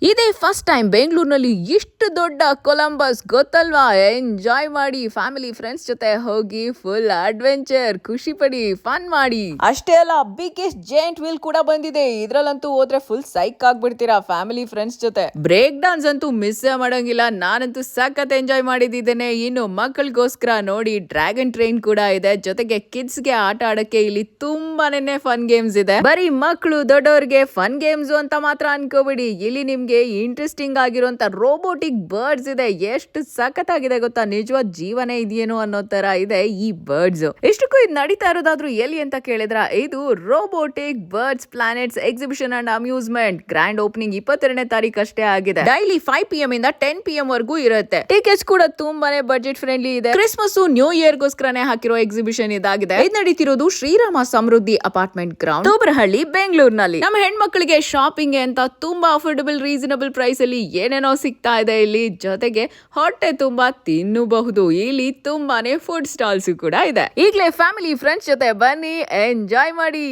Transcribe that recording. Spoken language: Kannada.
ಇದೇ ಫಸ್ಟ್ ಟೈಮ್ ಬೆಂಗಳೂರಿನಲ್ಲಿ ಇಷ್ಟು ದೊಡ್ಡ ಕೊಲಂಬಸ್ ಗೊತ್ತಲ್ವಾ. ಎಂಜಾಯ್ ಮಾಡಿ, ಫ್ಯಾಮಿಲಿ ಫ್ರೆಂಡ್ಸ್ ಜೊತೆ ಹೋಗಿ ಫುಲ್ ಅಡ್ವೆಂಚರ್, ಖುಷಿ ಪಡಿ, ಫನ್ ಮಾಡಿ. ಅಷ್ಟೇ ಅಲ್ಲ, ಬಿಗ್ಗೆಸ್ಟ್ ಜೈಂಟ್ ವೀಲ್ ಕೂಡ ಬಂದಿದೆ. ಇದ್ರಲ್ಲಂತೂ ಹೋದ್ರೆ ಫುಲ್ ಸೈಕ್ ಆಗ್ಬಿಡ್ತೀರಾ ಫ್ಯಾಮಿಲಿ ಫ್ರೆಂಡ್ಸ್ ಜೊತೆ. ಬ್ರೇಕ್ ಡಾನ್ಸ್ ಅಂತೂ ಮಿಸ್ ಮಾಡಂಗಿಲ್ಲ. ನಾನಂತೂ ಸಖತ್ ಎಂಜಾಯ್ ಮಾಡಿದ್ದೇನೆ. ಇನ್ನು ಮಕ್ಕಳಿಗೋಸ್ಕರ ನೋಡಿ ಡ್ರ್ಯಾಗನ್ ಟ್ರೈನ್ ಕೂಡ ಇದೆ. ಜೊತೆಗೆ ಕಿಡ್ಸ್ ಗೆ ಆಟ ಆಡಕ್ಕೆ ಇಲ್ಲಿ ತುಂಬಾನೇ ಫನ್ ಗೇಮ್ಸ್ ಇದೆ. ಬರೀ ಮಕ್ಕಳು ದೊಡ್ಡವರಿಗೆ ಫನ್ ಗೇಮ್ಸ್ ಅಂತ ಮಾತ್ರ ಅನ್ಕೋಬೇಡಿ. ಇಲ್ಲಿ ನಿಮ್ಗೆ ಇಂಟ್ರೆಸ್ಟಿಂಗ್ ಆಗಿರುವಂತ ರೋಬೋಟಿಕ್ ಬರ್ಡ್ಸ್ ಇದೆ. ಎಷ್ಟು ಸಖತ್ತಾಗಿದೆ ಗೊತ್ತಾ. ನಿಜವಾದ ಜೀವನೇ ಇದೆಯೇನೋ ಅನ್ನೋ ತರ ಇದೆ ಈ ಬರ್ಡ್ಸ್. ಇಷ್ಟಕ್ಕೂ ಇದು ನಡೀತಾ ಇರೋದಾದ್ರೂ ಎಲ್ಲಿ ಅಂತ ಕೇಳಿದ್ರ, ಇದು robotic birds planets exhibition and amusement. Grand opening 22ನೇ ತಾರೀಕು ಅಷ್ಟೇ ಆಗಿದೆ. ಡೈಲಿ 5 PM ಇಂದ 10 PM ವರೆಗೂ ಇರುತ್ತೆ. ಟಿಕೆಟ್ಸ್ ಕೂಡ ತುಂಬಾನೇ ಬಜೆಟ್ ಫ್ರೆಂಡ್ಲಿ ಇದೆ. ಕ್ರಿಸ್ಮಸ್ ನ್ಯೂ ಇಯರ್ ಗೋಸ್ಕರನೇ ಹಾಕಿರೋ ಎಕ್ಸಿಬಿಷನ್ ಇದಾಗಿದೆ. ಇದು ನಡೀತಿರೋದು ಶ್ರೀರಾಮ ಸಮೃದ್ಧಿ ಅಪಾರ್ಟ್ಮೆಂಟ್ ಗ್ರೌಂಡ್, ತೋಬರಹಳ್ಳಿ, ಬೆಂಗಳೂರಿನಲ್ಲಿ. ನಮ್ಮ ಹೆಣ್ಮಕ್ಳಿಗೆ ಶಾಪಿಂಗ್ ಅಂತ ತುಂಬಾ ಅಫೋರ್ಡಬಲ್ ರೀಸನಬಲ್ ಪ್ರೈಸ್ ಅಲ್ಲಿ ಏನೇನೋ ಸಿಗ್ತಾ ಇದೆ ಇಲ್ಲಿ. ಜೊತೆಗೆ ಹೊಟ್ಟೆ ತುಂಬಾ ತಿನ್ನಬಹುದು. ಇಲ್ಲಿ ತುಂಬಾನೇ ಫುಡ್ ಸ್ಟಾಲ್ಸ್ ಕೂಡ ಇದೆ. ಈಗಲೇ ಫ್ಯಾಮಿಲಿ ಫ್ರೆಂಡ್ಸ್ ಜೊತೆ ಬನ್ನಿ, ಎಂಜಾಯ್ ಮಾಡಿ.